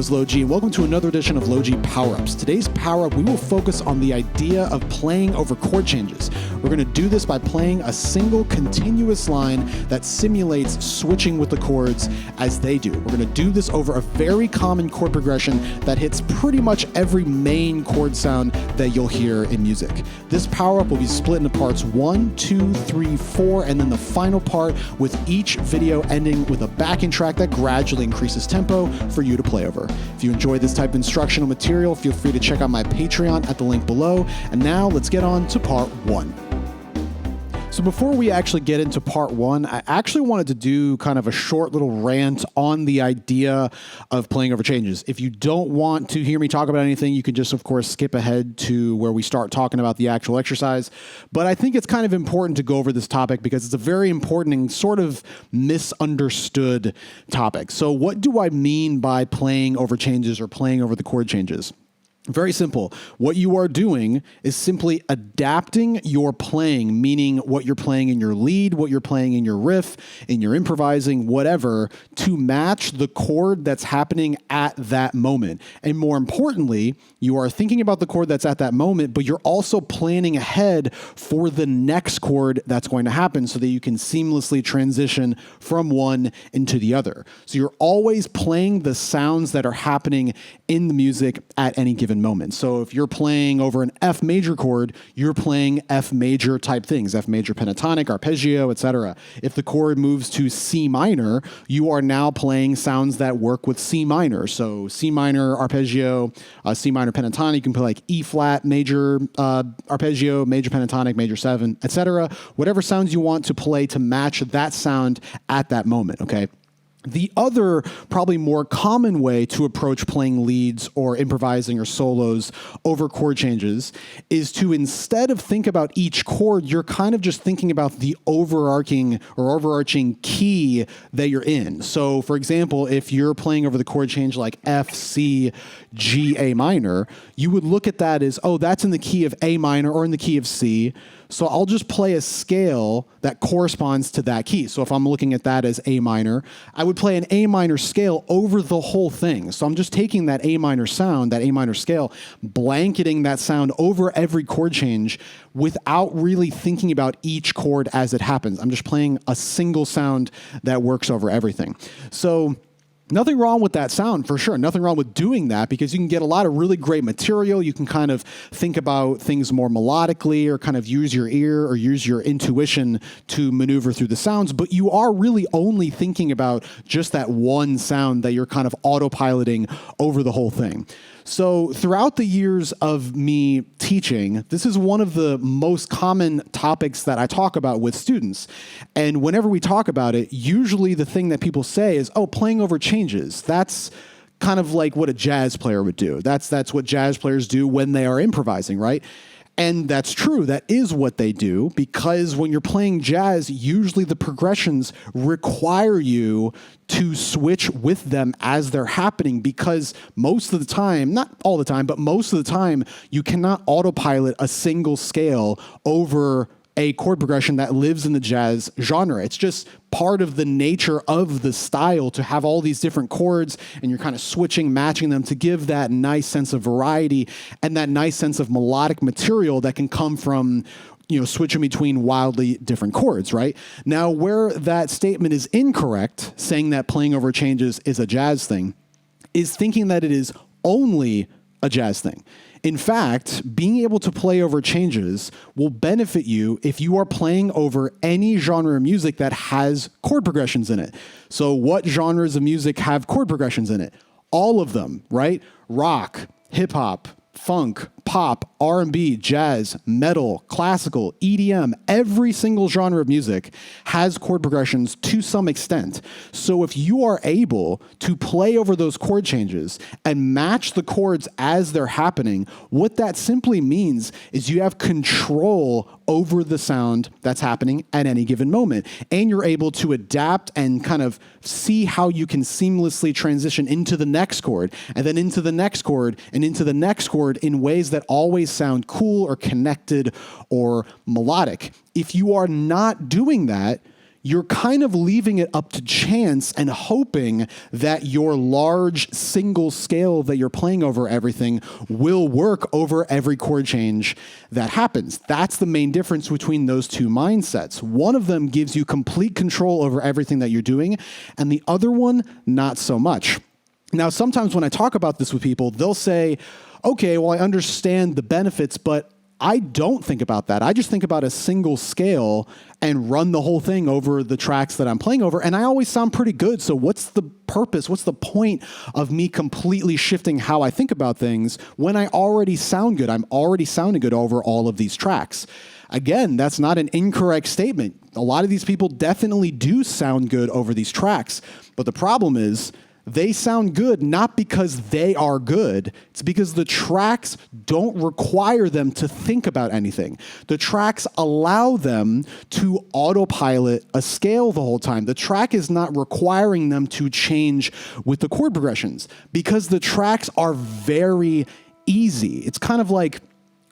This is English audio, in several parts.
is LoG, and welcome to another edition of LoG Power-Ups. Today's power-up, we will focus on the idea of playing over chord changes. We're going to do this by playing a single continuous line that simulates switching with the chords as they do. We're going to do this over a very common chord progression that hits pretty much every main chord sound that you'll hear in music. This power-up will be split into parts 1, 2, 3, 4, and then the final part with each video ending with a backing track that gradually increases tempo for you to play over. If you enjoy this type of instructional material, feel free to check out my Patreon at the link below. And now let's get on to part 1. So before we actually get into part 1, I actually wanted to do kind of a short little rant on the idea of playing over changes. If you don't want to hear me talk about anything, you can just, of course, skip ahead to where we start talking about the actual exercise. But I think it's kind of important to go over this topic because it's a very important and sort of misunderstood topic. So what do I mean by playing over changes or playing over the chord changes? Very simple. What you are doing is simply adapting your playing, meaning what you're playing in your lead, what you're playing in your riff, in your improvising, whatever, to match the chord that's happening at that moment. And more importantly, you are thinking about the chord that's at that moment, but you're also planning ahead for the next chord that's going to happen so that you can seamlessly transition from one into the other. So you're always playing the sounds that are happening in the music at any given moment. So if you're playing over an F major chord, you're playing F major type things, F major pentatonic, arpeggio, etc. If the chord moves to C minor, you are now playing sounds that work with C minor. So C minor arpeggio, C minor pentatonic, you can play like E flat major arpeggio, major pentatonic, major 7, etc. Whatever sounds you want to play to match that sound at that moment, okay? The other, probably more common way to approach playing leads or improvising or solos over chord changes is to, instead of think about each chord, you're kind of just thinking about the overarching key that you're in. So, for example, if you're playing over the chord change like F, C, G, A minor, you would look at that as, oh, that's in the key of A minor or in the key of C. So I'll just play a scale that corresponds to that key. So if I'm looking at that as A minor, I would play an A minor scale over the whole thing. So I'm just taking that A minor sound, that A minor scale, blanketing that sound over every chord change without really thinking about each chord as it happens. I'm just playing a single sound that works over everything. So nothing wrong with that sound, for sure. Nothing wrong with doing that because you can get a lot of really great material. You can kind of think about things more melodically or kind of use your ear or use your intuition to maneuver through the sounds, but you are really only thinking about just that one sound that you're kind of autopiloting over the whole thing. So throughout the years of me teaching, this is one of the most common topics that I talk about with students. And whenever we talk about it, usually the thing that people say is, oh, playing over changes. That's kind of like what a jazz player would do. That's what jazz players do when they are improvising, right? And that's true. That is what they do because when you're playing jazz, usually the progressions require you to switch with them as they're happening because most of the time, not all the time, but most of the time, you cannot autopilot a single scale over a chord progression that lives in the jazz genre. It's just part of the nature of the style to have all these different chords and you're kind of switching, matching them to give that nice sense of variety and that nice sense of melodic material that can come from, you know, switching between wildly different chords, right? Now, where that statement is incorrect, saying that playing over changes is a jazz thing, is thinking that it is only a jazz thing. In fact, being able to play over changes will benefit you if you are playing over any genre of music that has chord progressions in it. So what genres of music have chord progressions in it? All of them, right? Rock, hip hop, funk, pop, R&B, jazz, metal, classical, EDM, every single genre of music has chord progressions to some extent. So if you are able to play over those chord changes and match the chords as they're happening, what that simply means is you have control over the sound that's happening at any given moment. And you're able to adapt and kind of see how you can seamlessly transition into the next chord and then into the next chord and into the next chord in ways that always sound cool or connected or melodic. If you are not doing that, you're kind of leaving it up to chance and hoping that your large single scale that you're playing over everything will work over every chord change that happens. That's the main difference between those two mindsets. One of them gives you complete control over everything that you're doing, and the other one, not so much. Now, sometimes when I talk about this with people, they'll say, okay, well, I understand the benefits, but I don't think about that. I just think about a single scale and run the whole thing over the tracks that I'm playing over, and I always sound pretty good. So what's the purpose? What's the point of me completely shifting how I think about things when I already sound good? I'm already sounding good over all of these tracks. Again, that's not an incorrect statement. A lot of these people definitely do sound good over these tracks, but the problem is, they sound good not because they are good. It's because the tracks don't require them to think about anything. The tracks allow them to autopilot a scale the whole time. The track is not requiring them to change with the chord progressions because the tracks are very easy. It's kind of like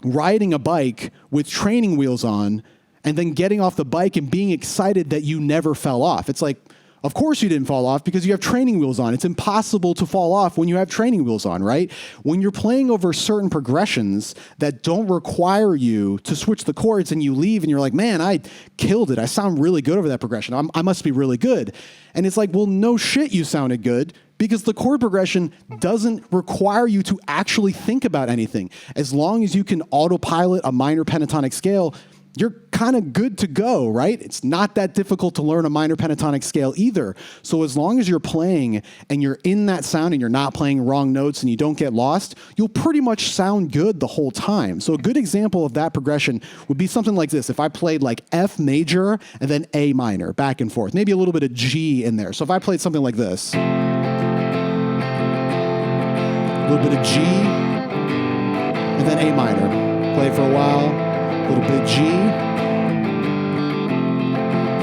riding a bike with training wheels on and then getting off the bike and being excited that you never fell off. It's like, of course you didn't fall off because you have training wheels on. It's impossible to fall off when you have training wheels on, right? When you're playing over certain progressions that don't require you to switch the chords and you leave and you're like, man, I killed it. I sound really good over that progression. I must be really good. And it's like, well, no shit, you sounded good because the chord progression doesn't require you to actually think about anything. As long as you can autopilot a minor pentatonic scale, you're kind of good to go, right? It's not that difficult to learn a minor pentatonic scale either. So as long as you're playing and you're in that sound and you're not playing wrong notes and you don't get lost, you'll pretty much sound good the whole time. So a good example of that progression would be something like this. If I played like F major and then A minor, back and forth, maybe a little bit of G in there. So if I played something like this, a little bit of G and then A minor, play it for a while, a little bit G,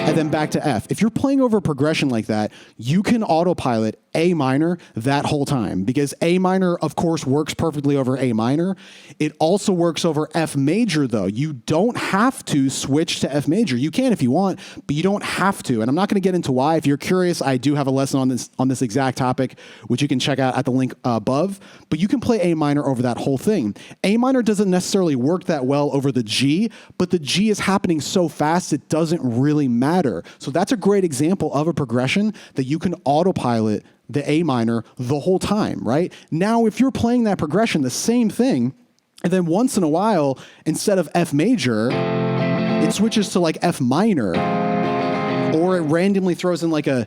and then back to F. If you're playing over a progression like that, you can autopilot A minor that whole time because A minor, of course, works perfectly over A minor. It also works over F major, though. You don't have to switch to F major. You can if you want, but you don't have to. And I'm not going to get into why. If you're curious, I do have a lesson on this exact topic, which you can check out at the link above. But you can play A minor over that whole thing. A minor doesn't necessarily work that well over the G, but the G is happening so fast it doesn't really matter. So that's a great example of a progression that you can autopilot the A minor the whole time, right? Now, if you're playing that progression, the same thing, and then once in a while, instead of F major, it switches to like F minor, or it randomly throws in like a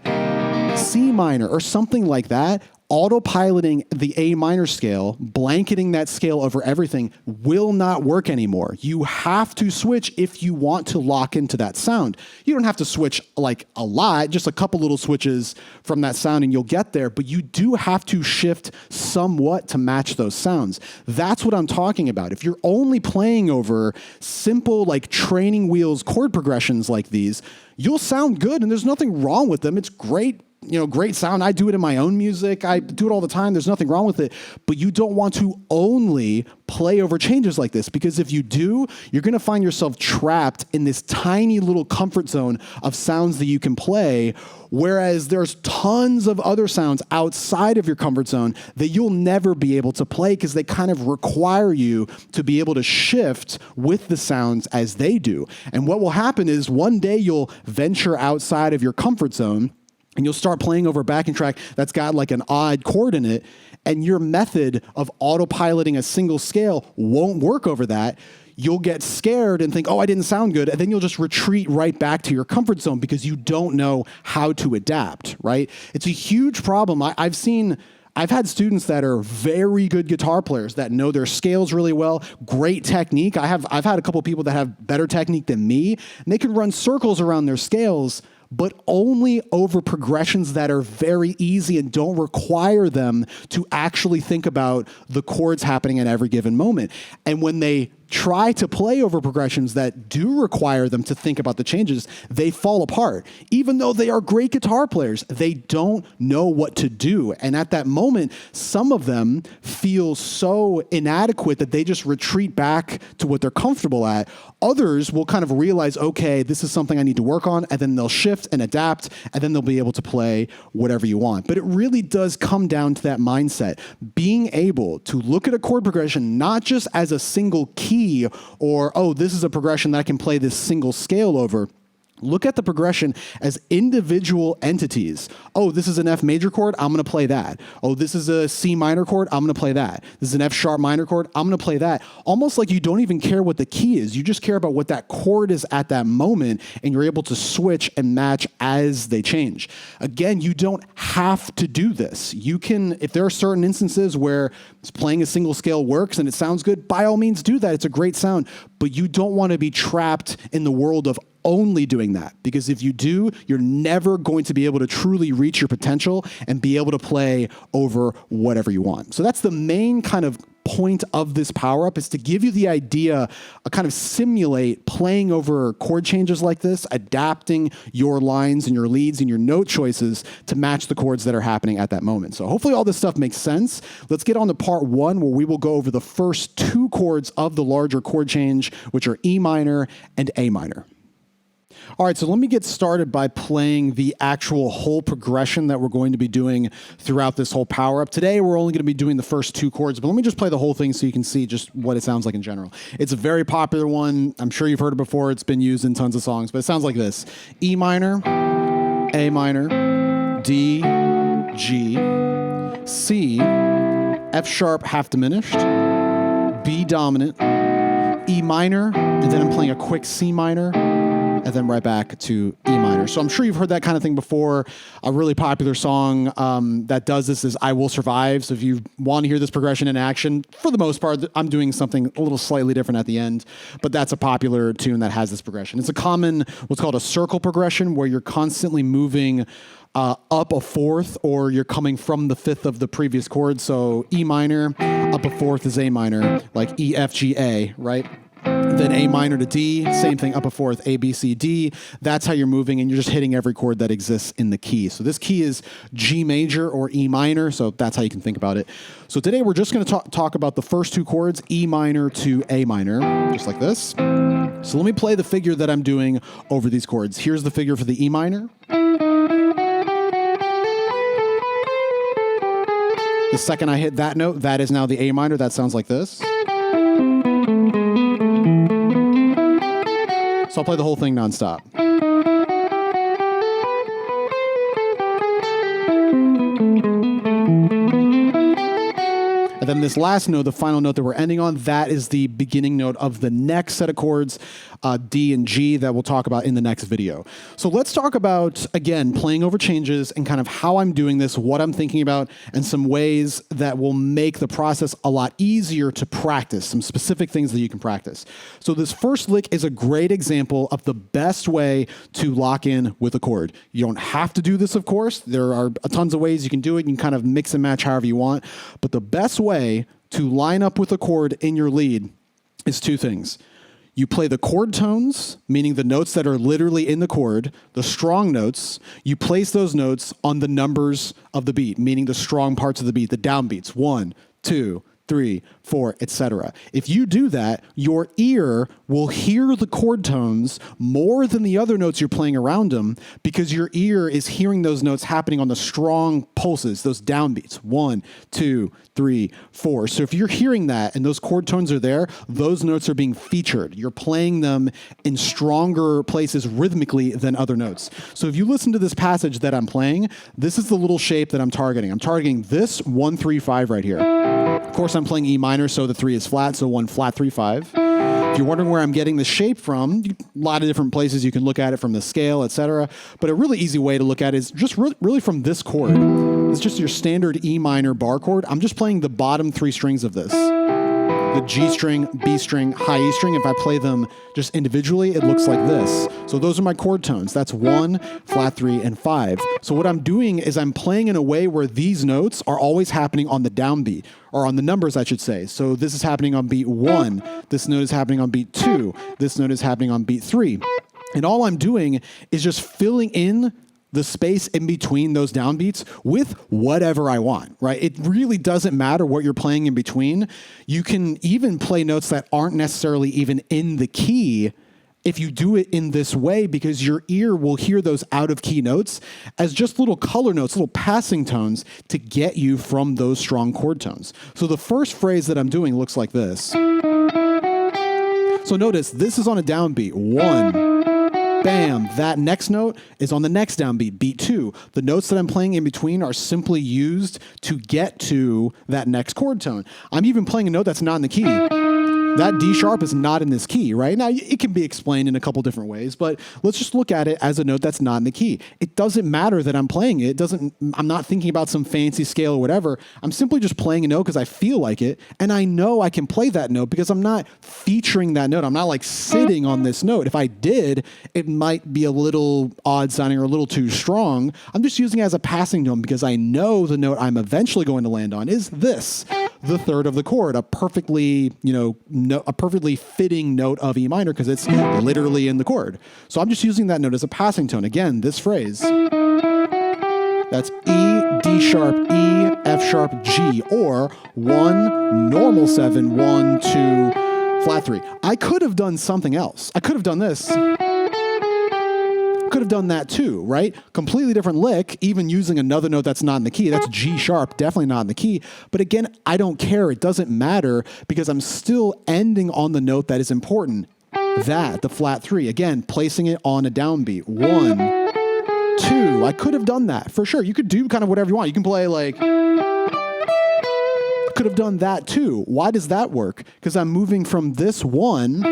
C minor or something like that, autopiloting the A minor scale, blanketing that scale over everything will not work anymore. You have to switch if you want to lock into that sound. You don't have to switch like a lot, just a couple little switches from that sound and you'll get there, but you do have to shift somewhat to match those sounds. That's what I'm talking about. If you're only playing over simple like training wheels chord progressions like these, you'll sound good and there's nothing wrong with them. It's great. Great sound. I do it in my own music. I do it all the time. There's nothing wrong with it. But you don't want to only play over changes like this because if you do, you're going to find yourself trapped in this tiny little comfort zone of sounds that you can play, whereas there's tons of other sounds outside of your comfort zone that you'll never be able to play because they kind of require you to be able to shift with the sounds as they do. And what will happen is one day you'll venture outside of your comfort zone and you'll start playing over a backing track that's got like an odd chord in it, and your method of autopiloting a single scale won't work over that. You'll get scared and think, oh, I didn't sound good, and then you'll just retreat right back to your comfort zone because you don't know how to adapt, right? It's a huge problem. I've had students that are very good guitar players that know their scales really well, great technique. I've had a couple of people that have better technique than me, and they can run circles around their scales, but only over progressions that are very easy and don't require them to actually think about the chords happening at every given moment. And when they try to play over progressions that do require them to think about the changes, they fall apart. Even though they are great guitar players, they don't know what to do. And at that moment, some of them feel so inadequate that they just retreat back to what they're comfortable at. Others will kind of realize, okay, this is something I need to work on, and then they'll shift and adapt, and then they'll be able to play whatever you want. But it really does come down to that mindset. Being able to look at a chord progression not just as a single key or, oh, this is a progression that I can play this single scale over. Look at the progression as individual entities. Oh, this is an F major chord, I'm gonna play that. Oh, this is a C minor chord, I'm gonna play that. This is an F sharp minor chord, I'm gonna play that. Almost like you don't even care what the key is. You just care about what that chord is at that moment, and you're able to switch and match as they change. Again, you don't have to do this. You can, if there are certain instances where playing a single scale works and it sounds good, by all means do that. It's a great sound, but you don't wanna be trapped in the world of only doing that, because if you do, you're never going to be able to truly reach your potential and be able to play over whatever you want. So that's the main kind of point of this power up, is to give you the idea, kind of simulate playing over chord changes like this, adapting your lines and your leads and your note choices to match the chords that are happening at that moment. So hopefully all this stuff makes sense. Let's get on to part one, where we will go over the first two chords of the larger chord change, which are E minor and A minor. All right, so let me get started by playing the actual whole progression that we're going to be doing throughout this whole power-up. Today, we're only going to be doing the first two chords, but let me just play the whole thing so you can see just what it sounds like in general. It's a very popular one. I'm sure you've heard it before. It's been used in tons of songs, but it sounds like this. E minor, A minor, D, G, C, F sharp half diminished, B dominant, E minor, and then I'm playing a quick C minor, and then right back to E minor. So I'm sure you've heard that kind of thing before. A really popular song that does this is I Will Survive. So if you want to hear this progression in action, for the most part, I'm doing something a little slightly different at the end, but that's a popular tune that has this progression. It's a common, what's called a circle progression, where you're constantly moving up a fourth, or you're coming from the fifth of the previous chord. So E minor, up a fourth is A minor, like E, F, G, A, right? Then A minor to D, same thing, up a fourth, A, B, C, D. That's how you're moving, and you're just hitting every chord that exists in the key. So this key is G major or E minor, so that's how you can think about it. So today we're just going to talk about the first two chords, E minor to A minor, just like this. So let me play the figure that I'm doing over these chords. Here's the figure for the E minor. The second I hit that note, that is now the A minor. That sounds like this. So I'll play the whole thing nonstop. And then this last note, the final note that we're ending on, that is the beginning note of the next set of chords, D and G, that we'll talk about in the next video. So let's talk about, again, playing over changes and kind of how I'm doing this, what I'm thinking about, and some ways that will make the process a lot easier to practice, some specific things that you can practice. So this first lick is a great example of the best way to lock in with a chord. You don't have to do this, of course. There are tons of ways you can do it. You can kind of mix and match however you want. But the best way to line up with a chord in your lead is two things. You play the chord tones, meaning the notes that are literally in the chord, the strong notes. You place those notes on the numbers of the beat, meaning the strong parts of the beat, the downbeats, 1, 2, 3, 4, etc. If you do that, your ear will hear the chord tones more than the other notes you're playing around them, because your ear is hearing those notes happening on the strong pulses, those downbeats, 1, 2, 3, 4. So if you're hearing that and those chord tones are there, those notes are being featured. You're playing them in stronger places rhythmically than other notes. So if you listen to this passage that I'm playing, this is the little shape that I'm targeting. I'm targeting this 1, 3, 5 right here. Of course, I'm playing E minor, so the 3 is flat, so 1 flat, 3, 5. If you're wondering where I'm getting the shape from, a lot of different places you can look at it, from the scale, etc. But a really easy way to look at it is just really from this chord. It's just your standard E minor bar chord. I'm just playing the bottom 3 strings of this. the G string, B string, high E string. If I play them just individually, it looks like this. So those are my chord tones. That's 1, flat 3, and 5. So what I'm doing is I'm playing in a way where these notes are always happening on the downbeat, or on the numbers, I should say. So this is happening on beat 1. This note is happening on beat 2. This note is happening on beat 3. And all I'm doing is just filling in the space in between those downbeats with whatever I want, right? It really doesn't matter what you're playing in between. You can even play notes that aren't necessarily even in the key if you do it in this way, because your ear will hear those out of key notes as just little color notes, little passing tones to get you from those strong chord tones. So the first phrase that I'm doing looks like this. So notice this is on a downbeat, 1. Bam, that next note is on the next downbeat, beat 2. The notes that I'm playing in between are simply used to get to that next chord tone. I'm even playing a note that's not in the key. That D sharp is not in this key, right? Now, it can be explained in a couple different ways, but let's just look at it as a note that's not in the key. It doesn't matter that I'm playing it. I'm not thinking about some fancy scale or whatever. I'm simply just playing a note because I feel like it, and I know I can play that note because I'm not featuring that note. I'm not like sitting on this note. If I did, it might be a little odd sounding or a little too strong. I'm just using it as a passing tone because I know the note I'm eventually going to land on is this, the third of the chord, a perfectly, a perfectly fitting note of E minor because it's literally in the chord. So I'm just using that note as a passing tone. Again, this phrase, that's E, D sharp, E, F sharp, G, or 1, normal 7, 1, 2, flat 3. I could have done something else. I could have done this. Could have done that too, right? Completely different lick, even using another note that's not in the key. That's G sharp, definitely not in the key. But again, I don't care. It doesn't matter because I'm still ending on the note that is important. That, the flat 3. Again, placing it on a downbeat. 1, 2. I could have done that for sure. You could do kind of whatever you want. You can play like, could have done that too. Why does that work? Because I'm moving from this 1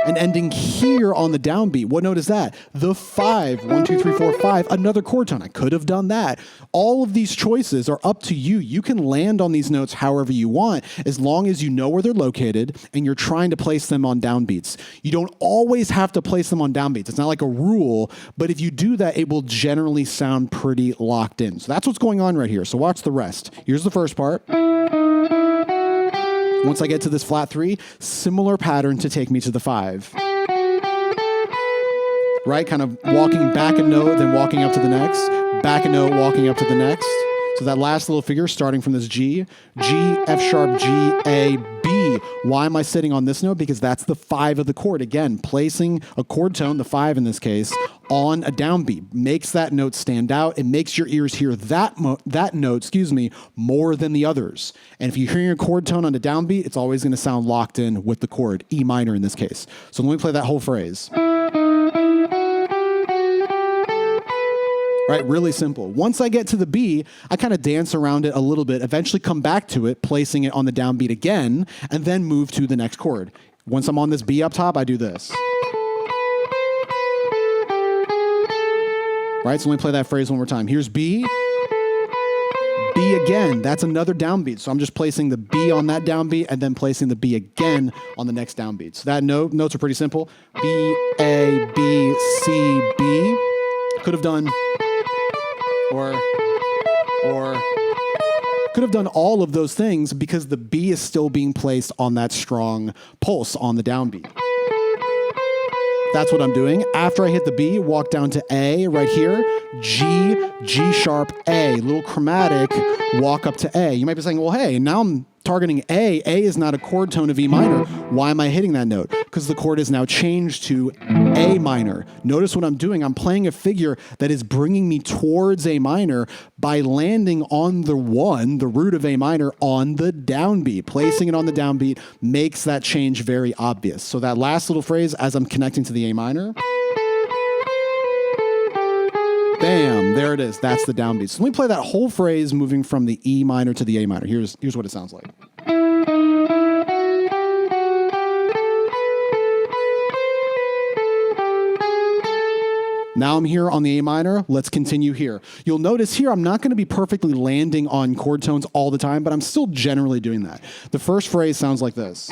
and ending here on the downbeat. What note is that? The 5. 1, 2, 3, 4, 5. Another chord tone. I could have done that. All of these choices are up to you. You can land on these notes however you want, as long as you know where they're located and you're trying to place them on downbeats. You don't always have to place them on downbeats. It's not like a rule, but if you do that, it will generally sound pretty locked in. So that's what's going on right here. So watch the rest. Here's the first part. Once I get to this flat 3, similar pattern to take me to the 5. Right? Kind of walking back a note, then walking up to the next. Back a note, walking up to the next. So that last little figure starting from this G, F sharp, G, A, B. Why am I sitting on this note? Because that's the 5 of the chord. Again, placing a chord tone, the 5 in this case, on a downbeat makes that note stand out. It makes your ears hear that note, more than the others. And if you're hearing a chord tone on a downbeat, it's always going to sound locked in with the chord, E minor in this case. So let me play that whole phrase. Right, really simple. Once I get to the B, I kind of dance around it a little bit, eventually come back to it, placing it on the downbeat again, and then move to the next chord. Once I'm on this B up top, I do this. Right, so let me play that phrase one more time. Here's B. B again, that's another downbeat. So I'm just placing the B on that downbeat and then placing the B again on the next downbeat. So that notes are pretty simple. B, A, B, C, B. Could have done... Or could have done all of those things because the B is still being placed on that strong pulse on the downbeat. That's what I'm doing. After I hit the B, walk down to A right here, G, G sharp, A, little chromatic, walk up to A. You might be saying, well, hey, now I'm targeting A. A is not a chord tone of E minor. Why am I hitting that note? Because the chord is now changed to A minor. Notice what I'm doing. I'm playing a figure that is bringing me towards A minor by landing on the 1, the root of A minor, on the downbeat. Placing it on the downbeat makes that change very obvious. So that last little phrase, as I'm connecting to the A minor, bam, there it is. That's the downbeat. So let me play that whole phrase moving from the E minor to the A minor. Here's what it sounds like. Now I'm here on the A minor. Let's continue here. You'll notice here I'm not going to be perfectly landing on chord tones all the time, but I'm still generally doing that. The first phrase sounds like this.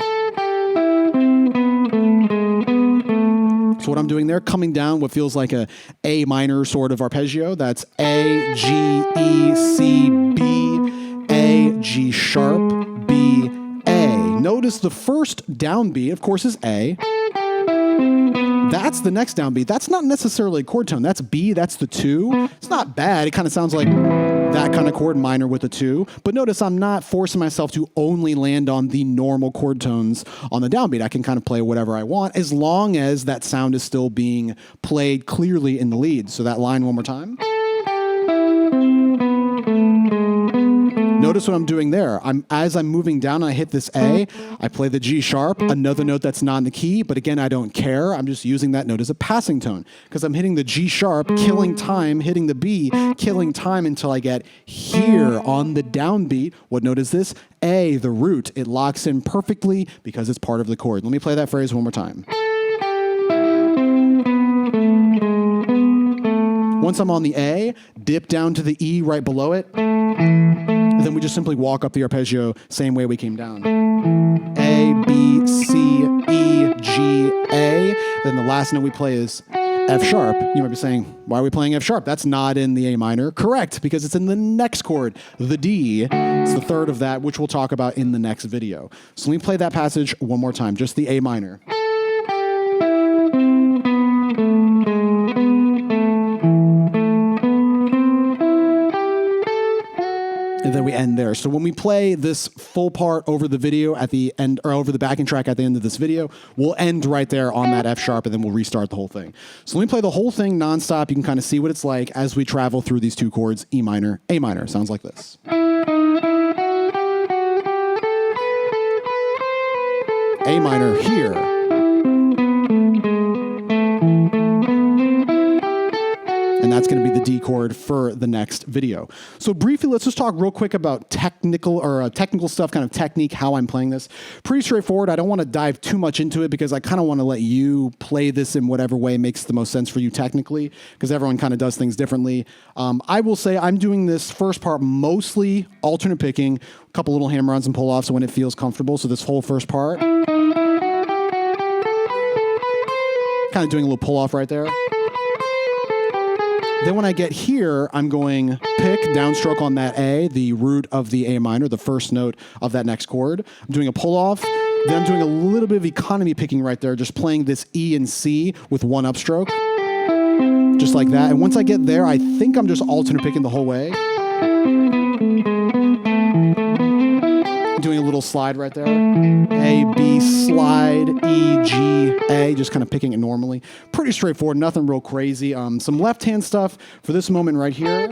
So what I'm doing there, coming down what feels like a A minor sort of arpeggio. That's A, G, E, C, B, A, G sharp, B, A. Notice the first downbeat, of course, is A. That's the next downbeat. That's not necessarily a chord tone. That's B, that's the 2. It's not bad. It kind of sounds like that kind of chord minor with a 2. But notice I'm not forcing myself to only land on the normal chord tones on the downbeat. I can kind of play whatever I want as long as that sound is still being played clearly in the lead. So that line one more time. Notice what I'm doing there. As I'm moving down, I hit this A, I play the G sharp, another note that's not in the key, but again, I don't care. I'm just using that note as a passing tone because I'm hitting the G sharp, killing time, hitting the B, killing time until I get here on the downbeat. What note is this? A, the root. It locks in perfectly because it's part of the chord. Let me play that phrase one more time. Once I'm on the A, dip down to the E right below it. And then we just simply walk up the arpeggio same way we came down. A, B, C, E, G, A. Then the last note we play is F sharp. You might be saying, why are we playing F sharp? That's not in the A minor. Correct, because it's in the next chord, the D. It's the third of that, which we'll talk about in the next video. So let me play that passage one more time, just the A minor. And then we end there. So when we play this full part over the video at the end, or over the backing track at the end of this video, we'll end right there on that F sharp, and then we'll restart the whole thing. So let me play the whole thing nonstop. You can kind of see what it's like as we travel through these two chords, E minor, A minor. Sounds like this. A minor here. And that's going to be the D chord for the next video. So briefly, let's just talk real quick about technical stuff, kind of technique, how I'm playing this. Pretty straightforward. I don't want to dive too much into it because I kind of want to let you play this in whatever way makes the most sense for you technically, because everyone kind of does things differently. I will say I'm doing this first part mostly alternate picking, a couple little hammer-ons and pull-offs when it feels comfortable. So this whole first part, kind of doing a little pull-off right there. Then when I get here, I'm going pick, downstroke on that A, the root of the A minor, the first note of that next chord. I'm doing a pull-off. Then I'm doing a little bit of economy picking right there, just playing this E and C with one upstroke, just like that. And once I get there, I think I'm just alternate picking the whole way. Doing a little slide right there. A, B, slide, E, G, A, just kind of picking it normally. Pretty straightforward, nothing real crazy. Some left-hand stuff for this moment right here.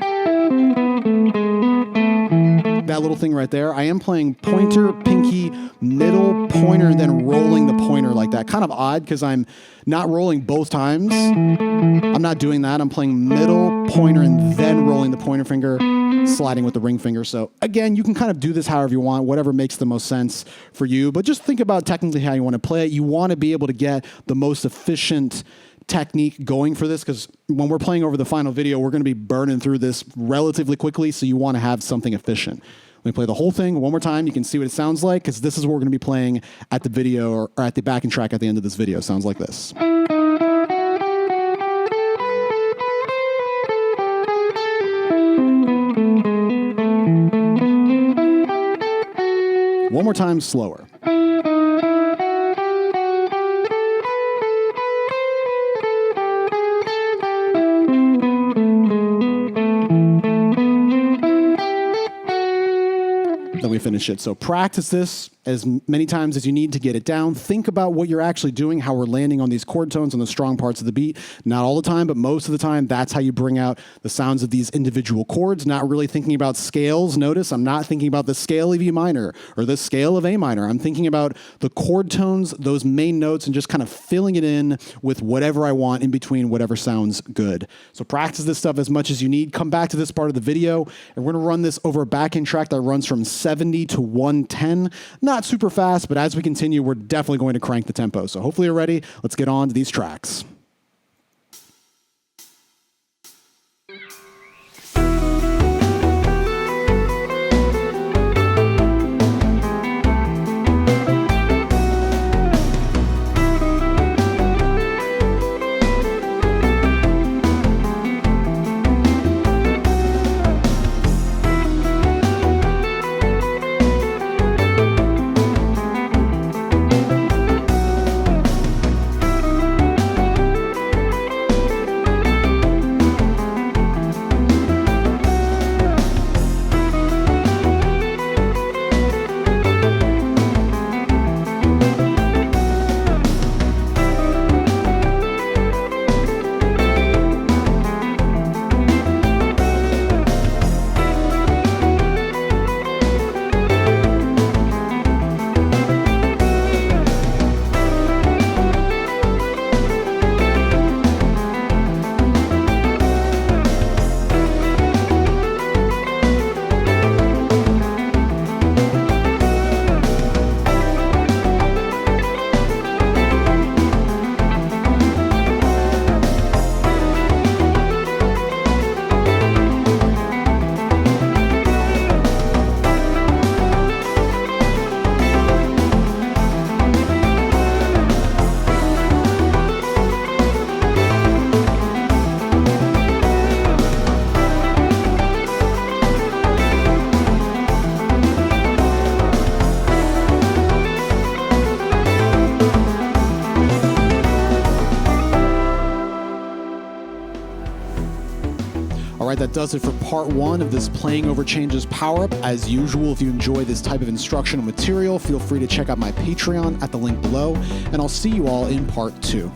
That little thing right there. I am playing pointer, pinky, middle, pointer, and then rolling the pointer like that. Kind of odd because I'm not rolling both times. I'm not doing that. I'm playing middle, pointer, and then rolling the pointer finger, sliding with the ring finger. So again, you can kind of do this however you want, whatever makes the most sense for you, but just think about technically how you want to play it. You want to be able to get the most efficient technique going for this, because when we're playing over the final video, we're going to be burning through this relatively quickly, so you want to have something efficient. Let me play the whole thing one more time. You can see what it sounds like, because this is what we're going to be playing at the video, or at the backing track at the end of this video. Sounds like this. One more time, slower. Then we finish it. So practice this as many times as you need to get it down. Think about what you're actually doing, how we're landing on these chord tones on the strong parts of the beat. Not all the time, but most of the time, that's how you bring out the sounds of these individual chords, not really thinking about scales. Notice I'm not thinking about the scale of E minor or the scale of A minor. I'm thinking about the chord tones, those main notes, and just kind of filling it in with whatever I want in between whatever sounds good. So practice this stuff as much as you need. Come back to this part of the video, and we're going to run this over a backing track that runs from 70 to 110. Not super fast, but as we continue, we're definitely going to crank the tempo. So hopefully you're ready. Let's get on to these tracks. right, that does it for part 1 of this playing over changes power-up. As usual, if you enjoy this type of instructional material, feel free to check out my Patreon at the link below, and I'll see you all in part 2.